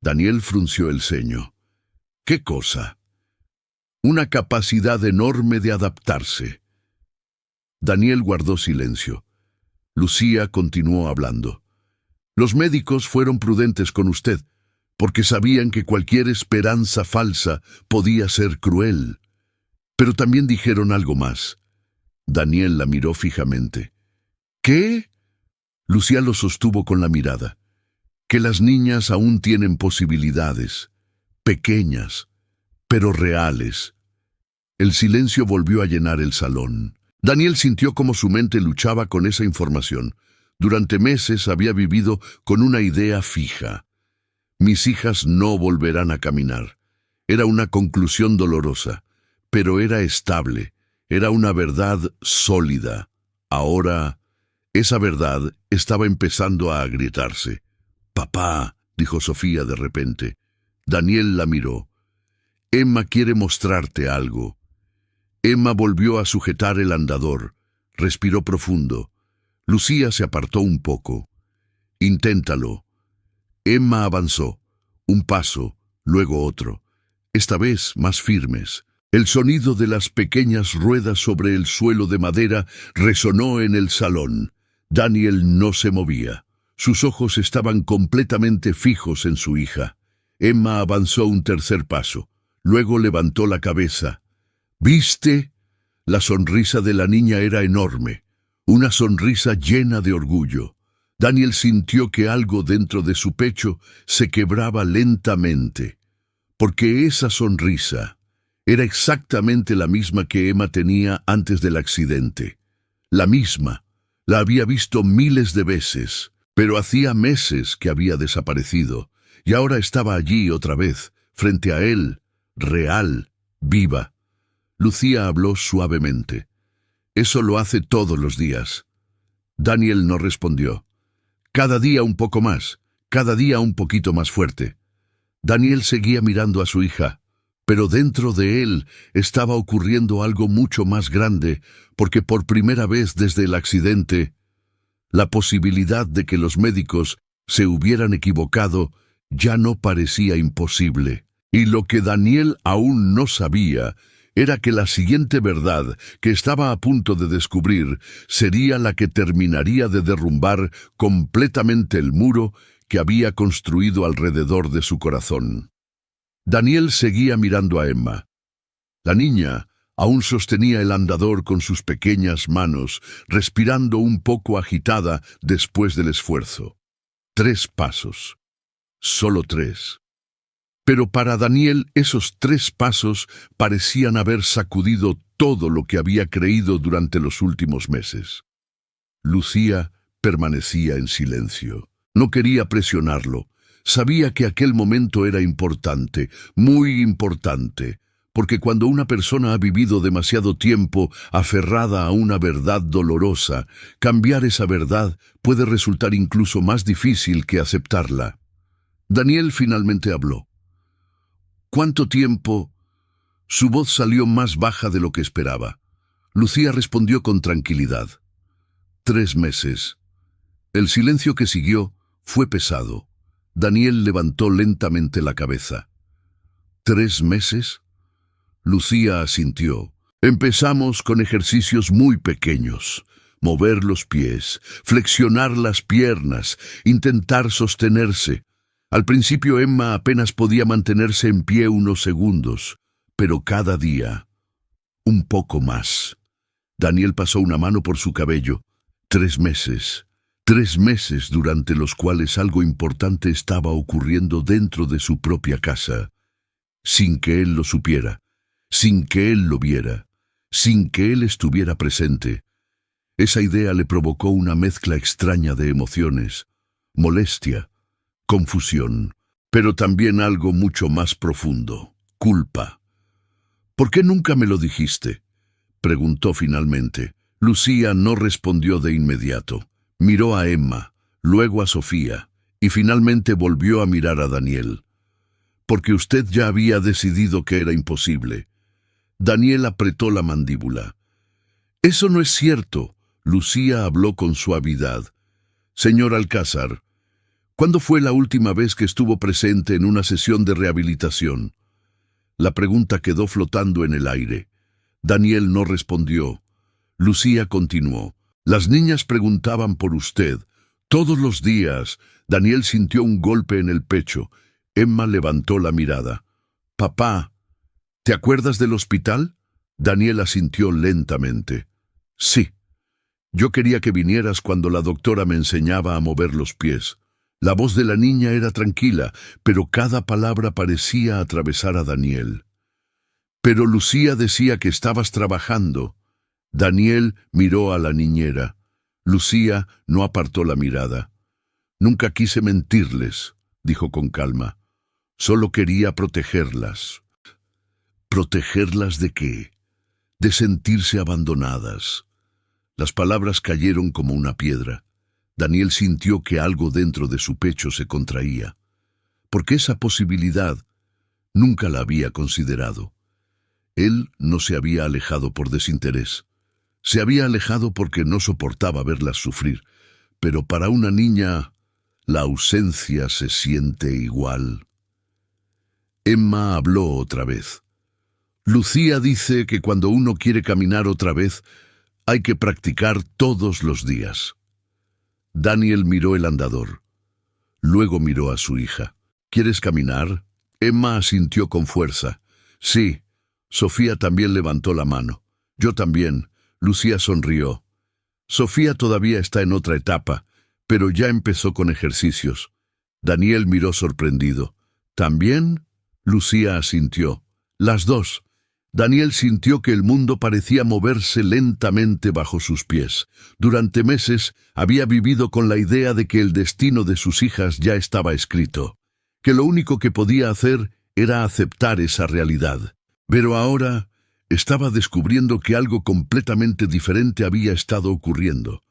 Daniel frunció el ceño. ¿Qué cosa? Una capacidad enorme de adaptarse. Daniel guardó silencio. Lucía continuó hablando. Los médicos fueron prudentes con usted, porque sabían que cualquier esperanza falsa podía ser cruel. Pero también dijeron algo más. Daniel la miró fijamente. ¿Qué? Lucía lo sostuvo con la mirada. Que las niñas aún tienen posibilidades, pequeñas, pero reales. El silencio volvió a llenar el salón. Daniel sintió cómo su mente luchaba con esa información. Durante meses había vivido con una idea fija. Mis hijas no volverán a caminar. Era una conclusión dolorosa, pero era estable, era una verdad sólida. Ahora, esa verdad estaba empezando a agrietarse. «Papá», dijo Sofía de repente. Daniel la miró. «Emma quiere mostrarte algo». Emma volvió a sujetar el andador. Respiró profundo. Lucía se apartó un poco. «Inténtalo». Emma avanzó. Un paso, luego otro. Esta vez más firmes. El sonido de las pequeñas ruedas sobre el suelo de madera resonó en el salón. Daniel no se movía. Sus ojos estaban completamente fijos en su hija. Emma avanzó un tercer paso. Luego levantó la cabeza. ¿Viste? La sonrisa de la niña era enorme. Una sonrisa llena de orgullo. Daniel sintió que algo dentro de su pecho se quebraba lentamente. Porque esa sonrisa era exactamente la misma que Emma tenía antes del accidente. La misma. La había visto miles de veces, pero hacía meses que había desaparecido, y ahora estaba allí otra vez, frente a él, real, viva. Lucía habló suavemente. Eso lo hace todos los días. Daniel no respondió. Cada día un poco más, cada día un poquito más fuerte. Daniel seguía mirando a su hija, pero dentro de él estaba ocurriendo algo mucho más grande, porque por primera vez desde el accidente, la posibilidad de que los médicos se hubieran equivocado ya no parecía imposible. Y lo que Daniel aún no sabía era que la siguiente verdad que estaba a punto de descubrir sería la que terminaría de derrumbar completamente el muro que había construido alrededor de su corazón. Daniel seguía mirando a Emma. La niña aún sostenía el andador con sus pequeñas manos, respirando un poco agitada después del esfuerzo. 3 pasos. Solo 3. Pero para Daniel esos 3 pasos parecían haber sacudido todo lo que había creído durante los últimos meses. Lucía permanecía en silencio. No quería presionarlo. Sabía que aquel momento era importante, muy importante, porque cuando una persona ha vivido demasiado tiempo aferrada a una verdad dolorosa, cambiar esa verdad puede resultar incluso más difícil que aceptarla. Daniel finalmente habló. ¿Cuánto tiempo? Su voz salió más baja de lo que esperaba. Lucía respondió con tranquilidad. 3 meses. El silencio que siguió fue pesado. Daniel levantó lentamente la cabeza. ¿3 meses? Lucía asintió. Empezamos con ejercicios muy pequeños. Mover los pies, flexionar las piernas, intentar sostenerse. Al principio Emma apenas podía mantenerse en pie unos segundos, pero cada día, un poco más. Daniel pasó una mano por su cabello. 3 meses. 3 meses durante los cuales algo importante estaba ocurriendo dentro de su propia casa, sin que él lo supiera, sin que él lo viera, sin que él estuviera presente. Esa idea le provocó una mezcla extraña de emociones, molestia, confusión, pero también algo mucho más profundo, culpa. «¿Por qué nunca me lo dijiste?», preguntó finalmente. Lucía no respondió de inmediato. Miró a Emma, luego a Sofía, y finalmente volvió a mirar a Daniel. «Porque usted ya había decidido que era imposible». Daniel apretó la mandíbula. «Eso no es cierto», Lucía habló con suavidad. «Señor Alcázar, ¿cuándo fue la última vez que estuvo presente en una sesión de rehabilitación?». La pregunta quedó flotando en el aire. Daniel no respondió. Lucía continuó. «Las niñas preguntaban por usted. Todos los días». Daniel sintió un golpe en el pecho. Emma levantó la mirada. «Papá, ¿te acuerdas del hospital?». Daniel asintió lentamente. «Sí. Yo quería que vinieras cuando la doctora me enseñaba a mover los pies». La voz de la niña era tranquila, pero cada palabra parecía atravesar a Daniel. «Pero Lucía decía que estabas trabajando». Daniel miró a la niñera. Lucía no apartó la mirada. «Nunca quise mentirles», dijo con calma. «Solo quería protegerlas». «¿Protegerlas de qué?». «De sentirse abandonadas». Las palabras cayeron como una piedra. Daniel sintió que algo dentro de su pecho se contraía, porque esa posibilidad nunca la había considerado. Él no se había alejado por desinterés. Se había alejado porque no soportaba verlas sufrir, pero para una niña la ausencia se siente igual. Emma habló otra vez. «Lucía dice que cuando uno quiere caminar otra vez, hay que practicar todos los días». Daniel miró el andador. Luego miró a su hija. «¿Quieres caminar?». Emma asintió con fuerza. «Sí». Sofía también levantó la mano. «Yo también». Lucía sonrió. Sofía todavía está en otra etapa, pero ya empezó con ejercicios. Daniel miró sorprendido. «¿También?». Lucía asintió. «Las dos». Daniel sintió que el mundo parecía moverse lentamente bajo sus pies. Durante meses había vivido con la idea de que el destino de sus hijas ya estaba escrito, que lo único que podía hacer era aceptar esa realidad. Pero ahora estaba descubriendo que algo completamente diferente había estado ocurriendo.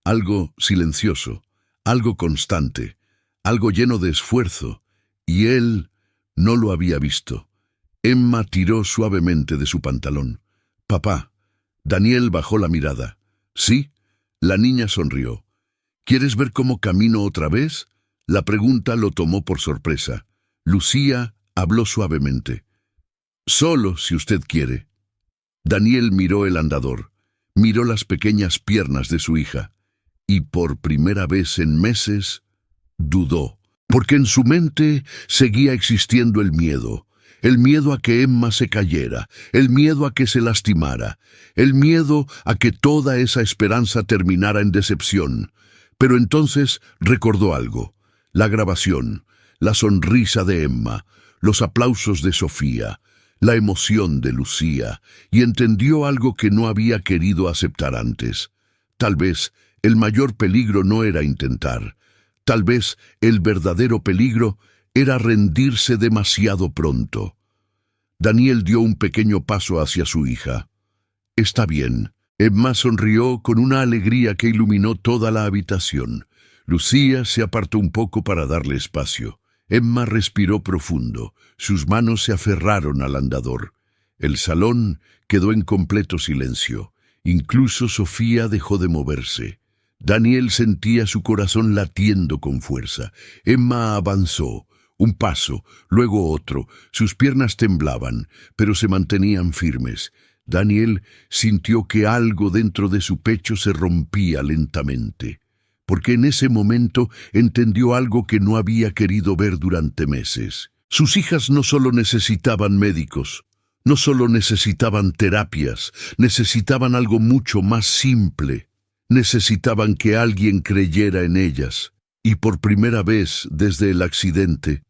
Algo silencioso, algo constante, algo lleno de esfuerzo, y él no lo había visto. Emma tiró suavemente de su pantalón. «Papá». Daniel bajó la mirada. «¿Sí?». La niña sonrió. «¿Quieres ver cómo camino otra vez?». La pregunta lo tomó por sorpresa. Lucía habló suavemente. «Solo si usted quiere». Daniel miró el andador. Miró las pequeñas piernas de su hija. Y por primera vez en meses, dudó. Porque en su mente seguía existiendo el miedo a que Emma se cayera, el miedo a que se lastimara, el miedo a que toda esa esperanza terminara en decepción. Pero entonces recordó algo: la grabación, la sonrisa de Emma, los aplausos de Sofía, la emoción de Lucía, y entendió algo que no había querido aceptar antes. Tal vez el mayor peligro no era intentar. Tal vez el verdadero peligro era rendirse demasiado pronto. Daniel dio un pequeño paso hacia su hija. «Está bien». Emma sonrió con una alegría que iluminó toda la habitación. Lucía se apartó un poco para darle espacio. Emma respiró profundo. Sus manos se aferraron al andador. El salón quedó en completo silencio. Incluso Sofía dejó de moverse. Daniel sentía su corazón latiendo con fuerza. Emma avanzó. Un paso, luego otro. Sus piernas temblaban, pero se mantenían firmes. Daniel sintió que algo dentro de su pecho se rompía lentamente, porque en ese momento entendió algo que no había querido ver durante meses. Sus hijas no solo necesitaban médicos, no solo necesitaban terapias, necesitaban algo mucho más simple. Necesitaban que alguien creyera en ellas, y por primera vez desde el accidente,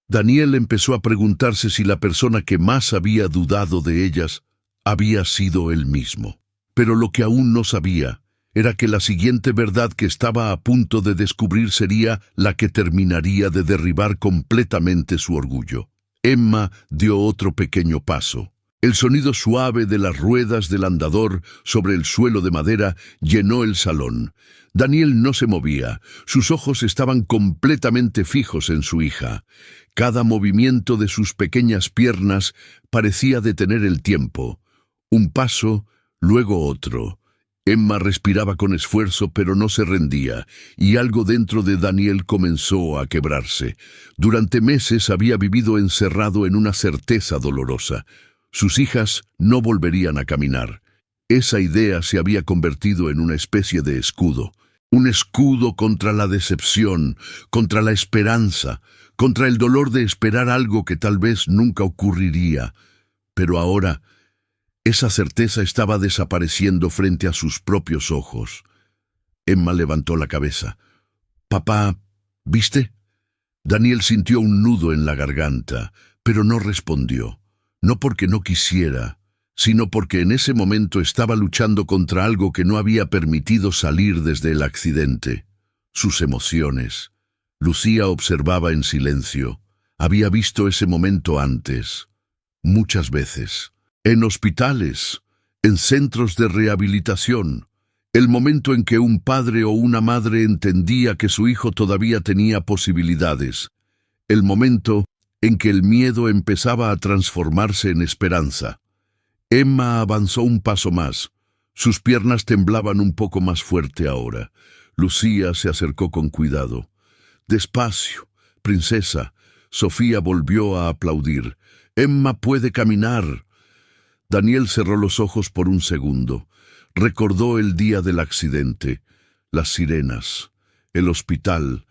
Daniel empezó a preguntarse si la persona que más había dudado de ellas había sido él mismo. Pero lo que aún no sabía era que la siguiente verdad que estaba a punto de descubrir sería la que terminaría de derribar completamente su orgullo. Emma dio otro pequeño paso. El sonido suave de las ruedas del andador sobre el suelo de madera llenó el salón. Daniel no se movía, sus ojos estaban completamente fijos en su hija. Cada movimiento de sus pequeñas piernas parecía detener el tiempo. Un paso, luego otro. Emma respiraba con esfuerzo, pero no se rendía, y algo dentro de Daniel comenzó a quebrarse. Durante meses había vivido encerrado en una certeza dolorosa. Sus hijas no volverían a caminar. Esa idea se había convertido en una especie de escudo. Un escudo contra la decepción, contra la esperanza, contra el dolor de esperar algo que tal vez nunca ocurriría. Pero ahora, esa certeza estaba desapareciendo frente a sus propios ojos. Emma levantó la cabeza. «Papá, ¿viste?» Daniel sintió un nudo en la garganta, pero no respondió. No porque no quisiera, sino porque en ese momento estaba luchando contra algo que no había permitido salir desde el accidente. Sus emociones. Lucía observaba en silencio. Había visto ese momento antes, muchas veces. En hospitales, en centros de rehabilitación. El momento en que un padre o una madre entendía que su hijo todavía tenía posibilidades. El momento en que el miedo empezaba a transformarse en esperanza. Emma avanzó un paso más. Sus piernas temblaban un poco más fuerte ahora. Lucía se acercó con cuidado. «Despacio, princesa». Sofía volvió a aplaudir. «Emma puede caminar». Daniel cerró los ojos por un segundo. Recordó el día del accidente, las sirenas, el hospital,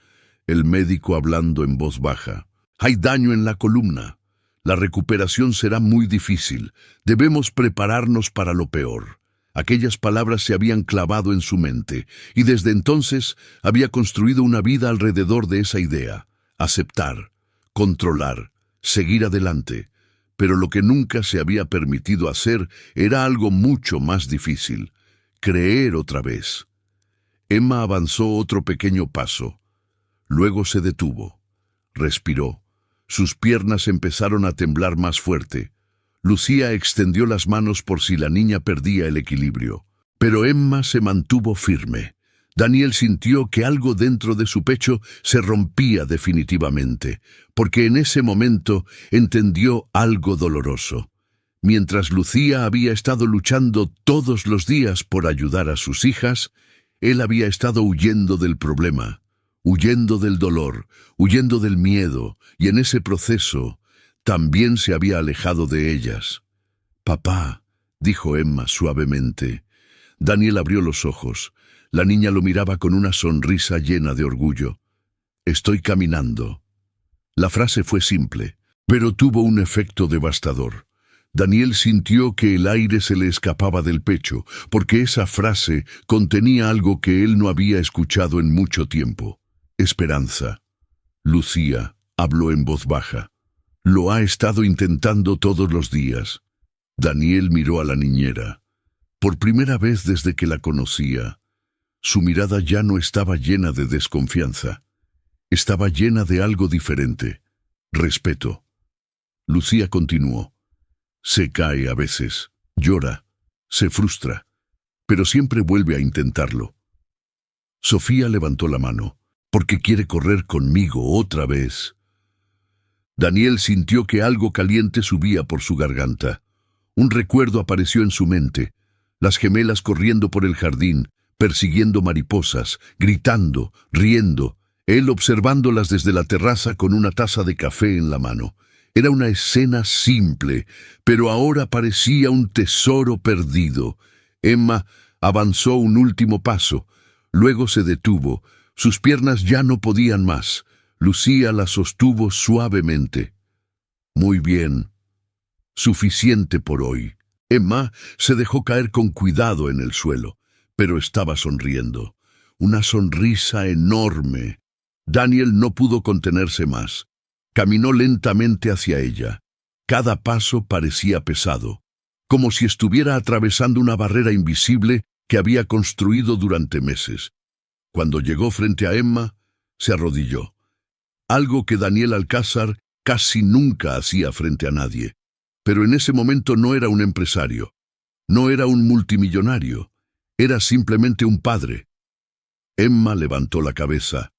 el médico hablando en voz baja. «Hay daño en la columna. La recuperación será muy difícil. Debemos prepararnos para lo peor». Aquellas palabras se habían clavado en su mente, y desde entonces había construido una vida alrededor de esa idea. Aceptar, controlar, seguir adelante. Pero lo que nunca se había permitido hacer era algo mucho más difícil: creer otra vez. Emma avanzó otro pequeño paso. Luego se detuvo. Respiró. Sus piernas empezaron a temblar más fuerte. Lucía extendió las manos por si la niña perdía el equilibrio. Pero Emma se mantuvo firme. Daniel sintió que algo dentro de su pecho se rompía definitivamente, porque en ese momento entendió algo doloroso. Mientras Lucía había estado luchando todos los días por ayudar a sus hijas, él había estado huyendo del problema, huyendo del dolor, huyendo del miedo, y en ese proceso también se había alejado de ellas. «Papá», dijo Emma suavemente. Daniel abrió los ojos. La niña lo miraba con una sonrisa llena de orgullo. «Estoy caminando». La frase fue simple, pero tuvo un efecto devastador. Daniel sintió que el aire se le escapaba del pecho, porque esa frase contenía algo que él no había escuchado en mucho tiempo. Esperanza. Lucía habló en voz baja. «Lo ha estado intentando todos los días». Daniel miró a la niñera. Por primera vez desde que la conocía, su mirada ya no estaba llena de desconfianza. Estaba llena de algo diferente. Respeto. Lucía continuó. «Se cae a veces, llora, se frustra, pero siempre vuelve a intentarlo». Sofía levantó la mano. «Porque quiere correr conmigo otra vez». Daniel sintió que algo caliente subía por su garganta. Un recuerdo apareció en su mente. Las gemelas corriendo por el jardín, persiguiendo mariposas, gritando, riendo, él observándolas desde la terraza con una taza de café en la mano. Era una escena simple, pero ahora parecía un tesoro perdido. Emma avanzó un último paso, luego se detuvo. Sus piernas ya no podían más. Lucía la sostuvo suavemente. «Muy bien. Suficiente por hoy». Emma se dejó caer con cuidado en el suelo. pero estaba sonriendo. Una sonrisa enorme. Daniel no pudo contenerse más. Caminó lentamente hacia ella. Cada paso parecía pesado, como si estuviera atravesando una barrera invisible que había construido durante meses. Cuando llegó frente a Emma, se arrodilló. Algo que Daniel Alcázar casi nunca hacía frente a nadie. Pero en ese momento no era un empresario, no era un multimillonario, era simplemente un padre. Emma levantó la cabeza.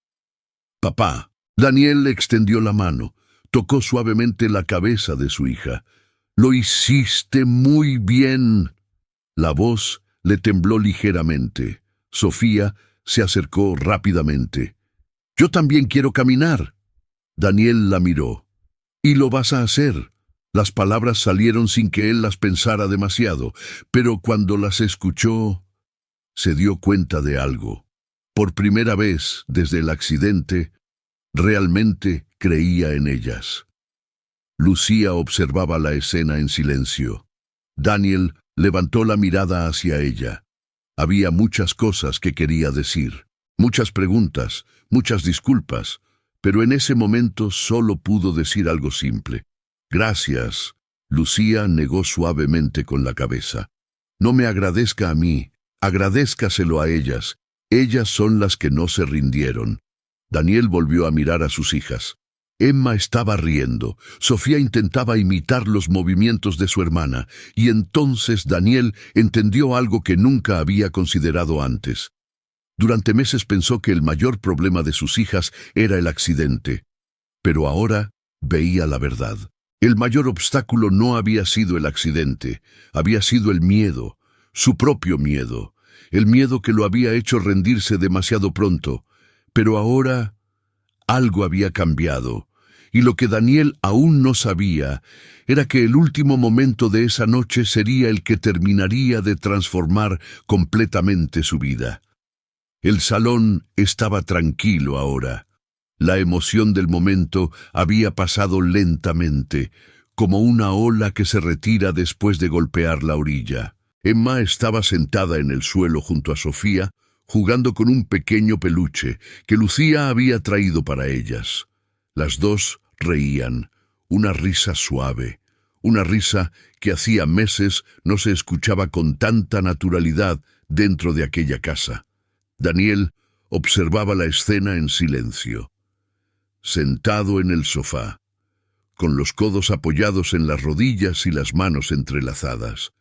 «Papá». Daniel le extendió la mano, tocó suavemente la cabeza de su hija. «Lo hiciste muy bien». La voz le tembló ligeramente. Sofía se acercó rápidamente. «Yo también quiero caminar». Daniel la miró. «¿Y lo vas a hacer?» Las palabras salieron sin que él las pensara demasiado, pero cuando las escuchó, se dio cuenta de algo. Por primera vez desde el accidente, realmente creía en ellas. Lucía observaba la escena en silencio. Daniel levantó la mirada hacia ella. Había muchas cosas que quería decir, muchas preguntas, muchas disculpas, pero en ese momento solo pudo decir algo simple. «Gracias». Lucía negó suavemente con la cabeza. «No me agradezca a mí, agradézcaselo a ellas. Ellas son las que no se rindieron». Daniel volvió a mirar a sus hijas. Emma estaba riendo. Sofía intentaba imitar los movimientos de su hermana, y entonces Daniel entendió algo que nunca había considerado antes. Durante meses pensó que el mayor problema de sus hijas era el accidente, pero ahora veía la verdad. El mayor obstáculo no había sido el accidente, había sido el miedo, su propio miedo, el miedo que lo había hecho rendirse demasiado pronto. Pero ahora algo había cambiado, y lo que Daniel aún no sabía era que el último momento de esa noche sería el que terminaría de transformar completamente su vida. El salón estaba tranquilo ahora. La emoción del momento había pasado lentamente, como una ola que se retira después de golpear la orilla. Emma estaba sentada en el suelo junto a Sofía, jugando con un pequeño peluche que Lucía había traído para ellas. Las dos reían, una risa suave, una risa que hacía meses no se escuchaba con tanta naturalidad dentro de aquella casa. Daniel observaba la escena en silencio. Sentado en el sofá, con los codos apoyados en las rodillas y las manos entrelazadas.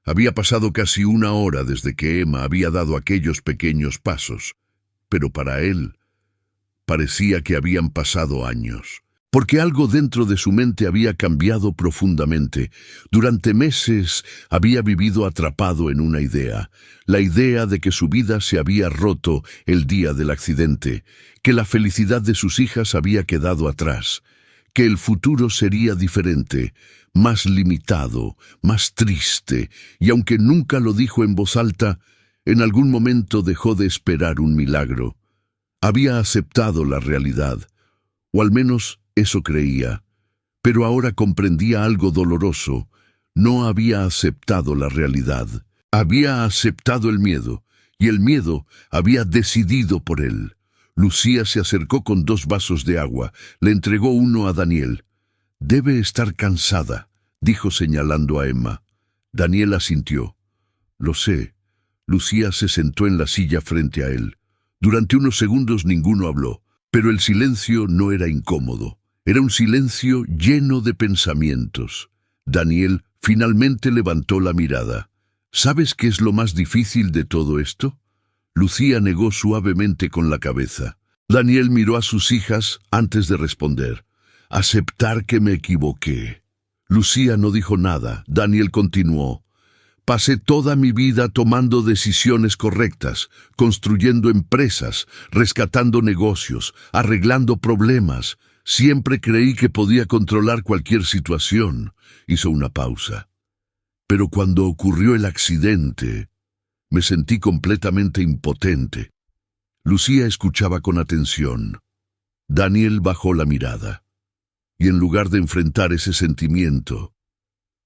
Había pasado casi una hora desde que Emma había dado aquellos pequeños pasos, pero para él parecía que habían pasado años, porque algo dentro de su mente había cambiado profundamente. Durante meses había vivido atrapado en una idea, la idea de que su vida se había roto el día del accidente, que la felicidad de sus hijas había quedado atrás, que el futuro sería diferente, más limitado, más triste, y aunque nunca lo dijo en voz alta, en algún momento dejó de esperar un milagro. Había aceptado la realidad, o al menos eso creía, pero ahora comprendía algo doloroso. No había aceptado la realidad, había aceptado el miedo, y el miedo había decidido por él. Lucía se acercó con 2 vasos de agua, le entregó uno a Daniel. «Debe estar cansada», dijo señalando a Emma. Daniel asintió. «Lo sé». Lucía se sentó en la silla frente a él. Durante unos segundos ninguno habló, pero el silencio no era incómodo. Era un silencio lleno de pensamientos. Daniel finalmente levantó la mirada. «¿Sabes qué es lo más difícil de todo esto?» Lucía negó suavemente con la cabeza. Daniel miró a sus hijas antes de responder. «Aceptar que me equivoqué». Lucía no dijo nada. Daniel continuó. «Pasé toda mi vida tomando decisiones correctas, construyendo empresas, rescatando negocios, arreglando problemas. Siempre creí que podía controlar cualquier situación». Hizo una pausa. «Pero cuando ocurrió el accidente, me sentí completamente impotente». Lucía escuchaba con atención. Daniel bajó la mirada, y en lugar de enfrentar ese sentimiento,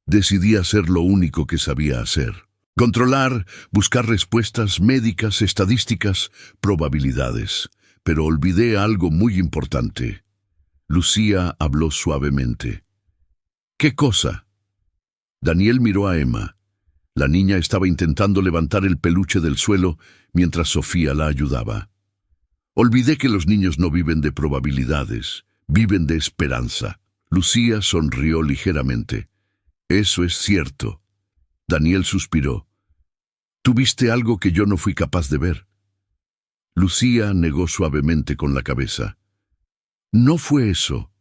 decidí hacer lo único que sabía hacer. Controlar, buscar respuestas médicas, estadísticas, probabilidades. Pero olvidé algo muy importante. Lucía habló suavemente. ¿Qué cosa? Daniel miró a Emma. La niña estaba intentando levantar el peluche del suelo mientras Sofía la ayudaba. Olvidé que los niños no viven de probabilidades, viven de esperanza. Lucía sonrió ligeramente. Eso es cierto. Daniel suspiró. Tuviste algo que yo no fui capaz de ver. Lucía negó suavemente con la cabeza. No fue eso.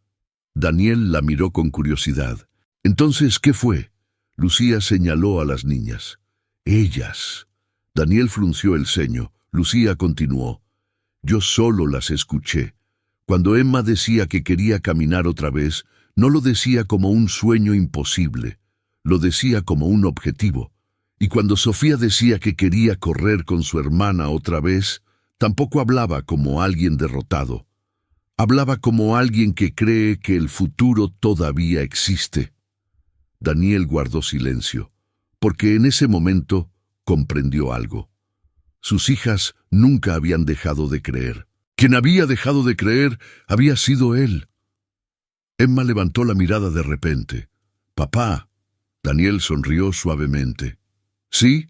Daniel la miró con curiosidad. Entonces, ¿qué fue? Lucía señaló a las niñas. Ellas. Daniel frunció el ceño. Lucía continuó. Yo solo las escuché. Cuando Emma decía que quería caminar otra vez, no lo decía como un sueño imposible. Lo decía como un objetivo. Y cuando Sofía decía que quería correr con su hermana otra vez, tampoco hablaba como alguien derrotado. Hablaba como alguien que cree que el futuro todavía existe. Daniel guardó silencio, porque en ese momento comprendió algo. Sus hijas nunca habían dejado de creer. Quien había dejado de creer había sido él. Emma levantó la mirada de repente. «Papá». Daniel sonrió suavemente. «¿Sí?»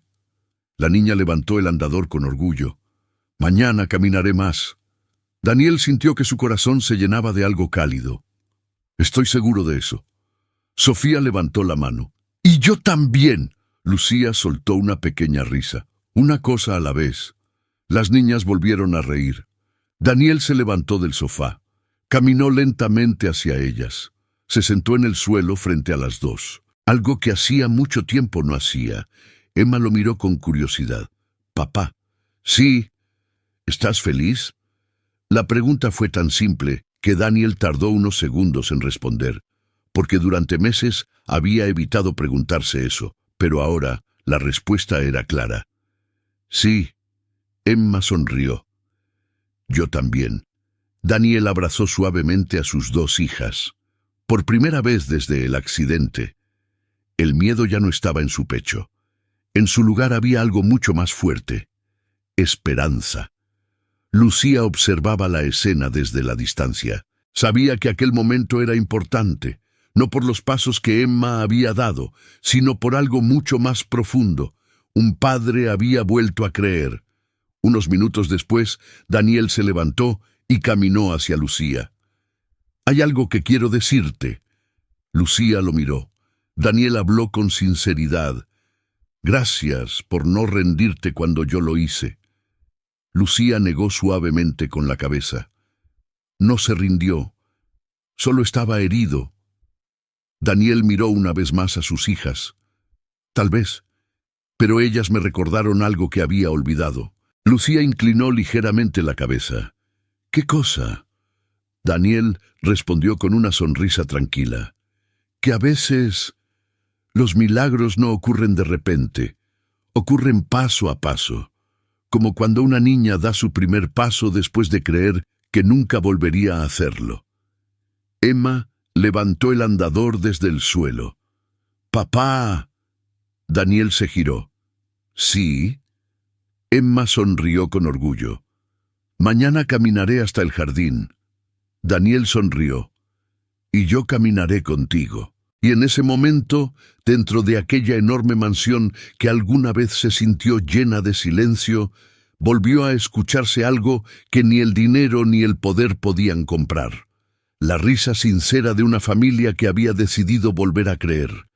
La niña levantó el andador con orgullo. «Mañana caminaré más». Daniel sintió que su corazón se llenaba de algo cálido. «Estoy seguro de eso». Sofía levantó la mano. «Y yo también». Lucía soltó una pequeña risa. Una cosa a la vez. Las niñas volvieron a reír. Daniel se levantó del sofá. Caminó lentamente hacia ellas. Se sentó en el suelo frente a las dos. Algo que hacía mucho tiempo no hacía. Emma lo miró con curiosidad. «Papá». «Sí». «¿Estás feliz?» La pregunta fue tan simple que Daniel tardó unos segundos en responder, porque durante meses había evitado preguntarse eso, pero ahora la respuesta era clara. «Sí». Emma sonrió. «Yo también». Daniel abrazó suavemente a sus dos hijas. Por primera vez desde el accidente, el miedo ya no estaba en su pecho. En su lugar había algo mucho más fuerte: esperanza. Lucía observaba la escena desde la distancia. Sabía que aquel momento era importante, no por los pasos que Emma había dado, sino por algo mucho más profundo. Un padre había vuelto a creer. Unos minutos después, Daniel se levantó y caminó hacia Lucía. «Hay algo que quiero decirte». Lucía lo miró. Daniel habló con sinceridad. «Gracias por no rendirte cuando yo lo hice». Lucía negó suavemente con la cabeza. No se rindió. Solo estaba herido. Daniel miró una vez más a sus hijas. Tal vez, pero ellas me recordaron algo que había olvidado. Lucía inclinó ligeramente la cabeza. «¿Qué cosa?» Daniel respondió con una sonrisa tranquila. «Que a veces los milagros no ocurren de repente, ocurren paso a paso, como cuando una niña da su primer paso después de creer que nunca volvería a hacerlo». Emma levantó el andador desde el suelo. «¡Papá!». Daniel se giró. «¿Sí?». Emma sonrió con orgullo. «Mañana caminaré hasta el jardín». Daniel sonrió. «Y yo caminaré contigo». Y en ese momento, dentro de aquella enorme mansión que alguna vez se sintió llena de silencio, volvió a escucharse algo que ni el dinero ni el poder podían comprar. La risa sincera de una familia que había decidido volver a creer.